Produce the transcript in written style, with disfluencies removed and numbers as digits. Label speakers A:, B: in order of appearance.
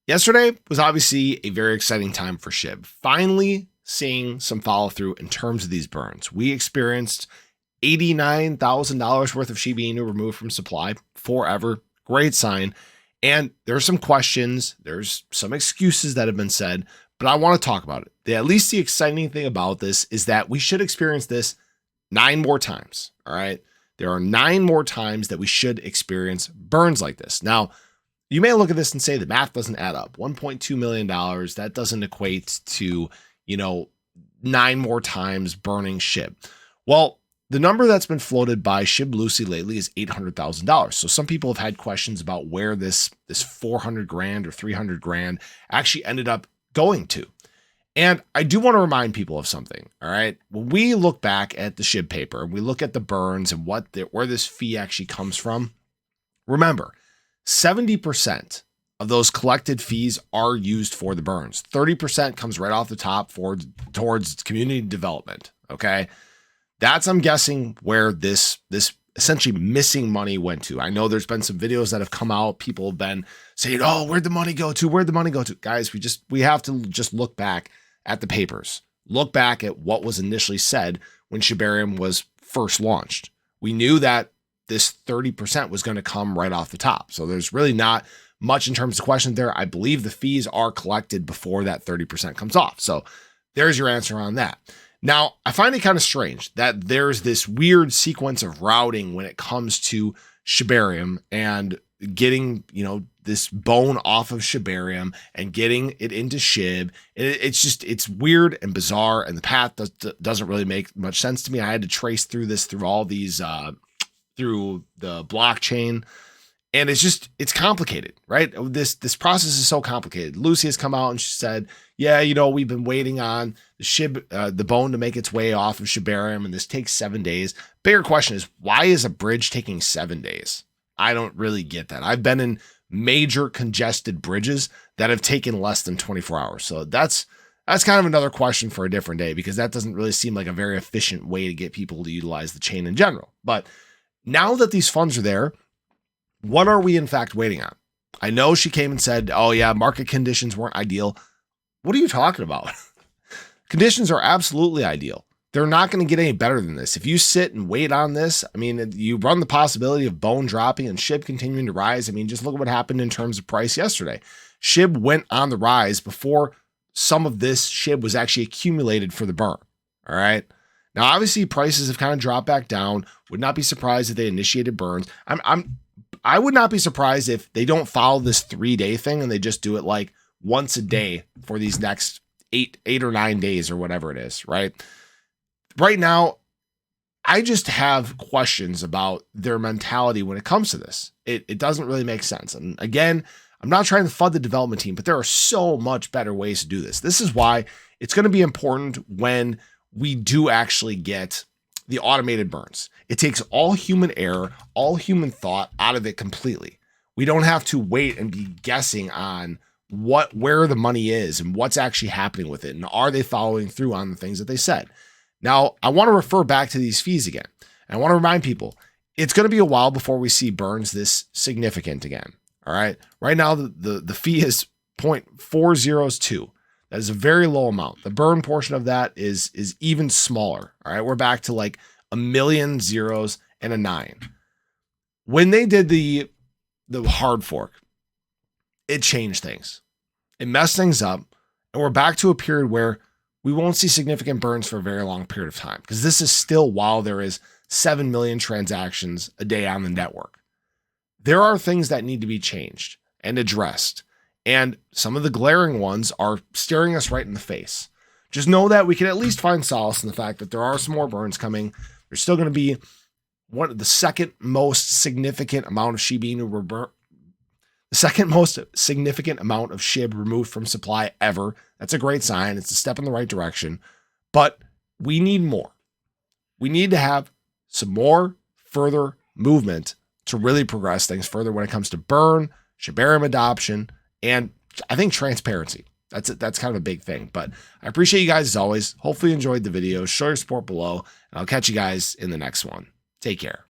A: Yesterday was obviously a very exciting time for SHIB. Finally seeing some follow through in terms of these burns. We experienced $89,000 worth of Shiba Inu removed from supply forever. Great sign. And there's some questions, there's some excuses that have been said, but I want to talk about it. At least the exciting thing about this is that we should experience this 9 more times. All right. There are 9 more times that we should experience burns like this. Now, you may look at this and say the math doesn't add up. $1.2 million, that doesn't equate to, 9 more times burning SHIB. Well, the number that's been floated by Shib Lucy lately is $800,000. So some people have had questions about where this 400 grand or 300 grand actually ended up going to. And I do want to remind people of something. All right. When we look back at the SHIB paper, we look at the burns and where this fee actually comes from. Remember, 70% of those collected fees are used for the burns. 30% comes right off the top towards community development. Okay. That's, I'm guessing, where this essentially missing money went to. I know there's been some videos that have come out. People have been saying, oh, where'd the money go to? Where'd the money go to? Guys, we have to just look back at the papers. Look back at what was initially said when shibarium was first launched. We knew that this 30% was going to come right off the top. So there's really not much in terms of question there. I believe the fees are collected before that 30% comes off. So there's your answer on that. Now, I find it kind of strange that there's this weird sequence of routing when it comes to shibarium and getting, this bone off of shibarium and getting it into SHIB. It's weird and bizarre, and the path doesn't really make much sense to me. I had to trace through all these, through the blockchain, and it's complicated, right? This process is so complicated. Lucy has come out and she said, yeah, we've been waiting on the bone to make its way off of shibarium, and this takes 7 days. Bigger question is, why is a bridge taking 7 days? I don't really get that. I've been in major congested bridges that have taken less than 24 hours. So that's kind of another question for a different day, because that doesn't really seem like a very efficient way to get people to utilize the chain in general. But now that these funds are there, what are we in fact waiting on? I know she came and said, oh yeah, market conditions weren't ideal. What are you talking about? Conditions are absolutely ideal. They're not going to get any better than this. If you sit and wait on this, you run the possibility of bone dropping and SHIB continuing to rise. Just look at what happened in terms of price yesterday. SHIB went on the rise before some of this SHIB was actually accumulated for the burn. All right. Now, obviously, prices have kind of dropped back down. Would not be surprised if they initiated burns. I would not be surprised if they don't follow this 3-day thing and they just do it like once a day for these next 8 or 9 days or whatever it is, right? Right now, I just have questions about their mentality when it comes to this. It doesn't really make sense. And again, I'm not trying to FUD the development team, but there are so much better ways to do this. This is why it's going to be important when we do actually get the automated burns. It takes all human error, all human thought out of it completely. We don't have to wait and be guessing on where the money is and what's actually happening with it. And are they following through on the things that they said? Now, I want to refer back to these fees again. And I want to remind people, it's going to be a while before we see burns this significant again. All right. Right now, the fee is 0.402. That is a very low amount. The burn portion of that is even smaller. All right. We're back to like 1 million zeros and a 9. When they did the hard fork, it changed things. It messed things up. And we're back to a period where we won't see significant burns for a very long period of time, because this is still while there is 7 million transactions a day on the network. There are things that need to be changed and addressed. And some of the glaring ones are staring us right in the face. Just know that we can at least find solace in the fact that there are some more burns coming. There's still going to be the second most significant amount of Shiba Inu the second most significant amount of SHIB removed from supply ever. That's a great sign. It's a step in the right direction. But we need more. We need to have some more further movement to really progress things further when it comes to burn, shibarium adoption, and I think transparency. That's kind of a big thing. But I appreciate you guys as always. Hopefully you enjoyed the video. Show your support below, and I'll catch you guys in the next one. Take care.